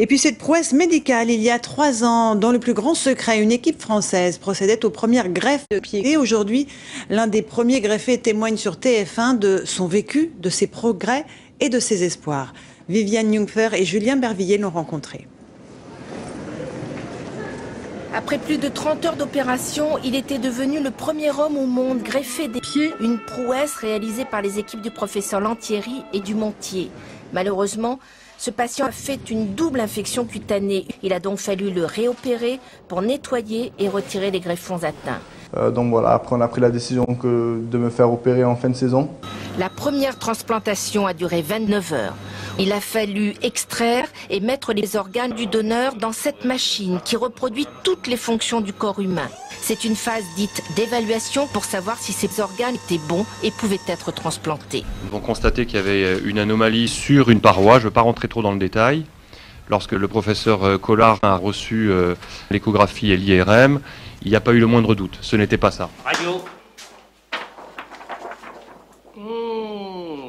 Et puis cette prouesse médicale, il y a 3 ans, dans le plus grand secret, une équipe française procédait aux premières greffes de pied. Et aujourd'hui, l'un des premiers greffés témoigne sur TF1 de son vécu, de ses progrès et de ses espoirs. Viviane Jungfer et Julien Bervilliers l'ont rencontré. Après plus de 30 heures d'opération, il était devenu le premier homme au monde greffé des pieds, une prouesse réalisée par les équipes du professeur Lantieri et du Montier. Malheureusement, ce patient a fait une double infection cutanée. Il a donc fallu le réopérer pour nettoyer et retirer les greffons atteints. Donc voilà, après on a pris la décision de me faire opérer en fin de saison. La première transplantation a duré 29 heures. Il a fallu extraire et mettre les organes du donneur dans cette machine qui reproduit toutes les fonctions du corps humain. C'est une phase dite d'évaluation pour savoir si ces organes étaient bons et pouvaient être transplantés. Nous avons constaté qu'il y avait une anomalie sur une paroi, je ne veux pas rentrer trop dans le détail. Lorsque le professeur Collard a reçu l'échographie et l'IRM, il n'y a pas eu le moindre doute, ce n'était pas ça. Radio.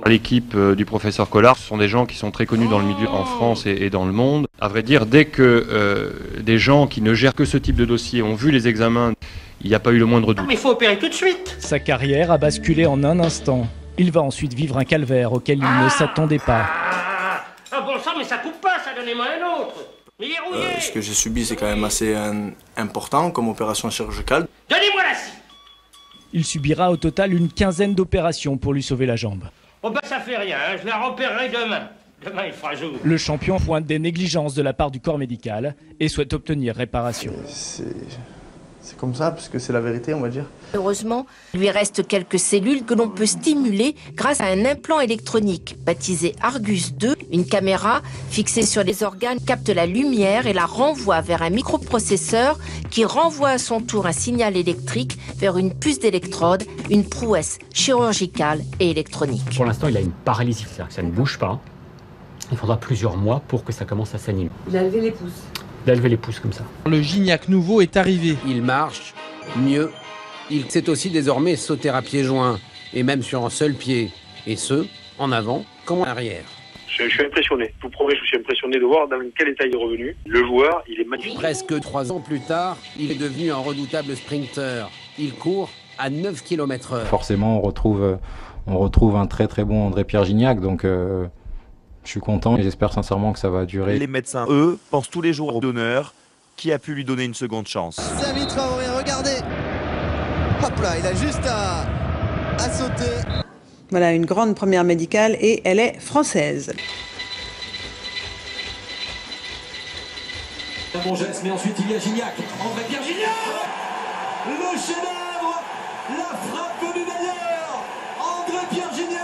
L'équipe du professeur Collard, ce sont des gens qui sont très connus dans le milieu en France et dans le monde. À vrai dire, dès que des gens qui ne gèrent que ce type de dossier ont vu les examens, il n'y a pas eu le moindre doute. Mais il faut opérer tout de suite. Sa carrière a basculé en un instant. Il va ensuite vivre un calvaire auquel il ne s'attendait pas. Ah bon sang, mais ça coupe pas, ça, donnez-moi un autre. Mais il est rouillé. Ce que j'ai subi, c'est quand même assez important comme opération chirurgicale. Donnez-moi la scie. Il subira au total une quinzaine d'opérations pour lui sauver la jambe. Oh ben ça fait rien, hein. Je la repérerai demain. Demain il fera jour. Le champion pointe des négligences de la part du corps médical et souhaite obtenir réparation. C'est comme ça, parce que c'est la vérité, on va dire. Heureusement, il lui reste quelques cellules que l'on peut stimuler grâce à un implant électronique baptisé Argus 2. Une caméra fixée sur les organes capte la lumière et la renvoie vers un microprocesseur qui renvoie à son tour un signal électrique vers une puce d'électrode, une prouesse chirurgicale et électronique. Pour l'instant, il a une paralysie, c'est-à-dire que ça ne bouge pas. Il faudra plusieurs mois pour que ça commence à s'animer. Il a levé les pouces. Il a levé les pouces comme ça. Le Gignac nouveau est arrivé. Il marche mieux. Il sait aussi désormais sauter à pieds joints, et même sur un seul pied. Et ce, en avant comme en arrière. Je suis impressionné. Je vous promets, je suis impressionné de voir dans quel état il est revenu. Le joueur, il est magnifique. Presque 3 ans plus tard, il est devenu un redoutable sprinter. Il court à 9 km/h. Forcément, on retrouve un très très bon André-Pierre Gignac, donc je suis content et j'espère sincèrement que ça va durer. Les médecins, eux, pensent tous les jours au donneur qui a pu lui donner une seconde chance. David Traoré, regardez. Hop là, il a juste à sauter. Voilà une grande première médicale et elle est française. Un bon geste, mais ensuite il y a Gignac. André-Pierre Gignac. Le chef-d'œuvre, la frappe venue d'ailleurs. André-Pierre Gignac.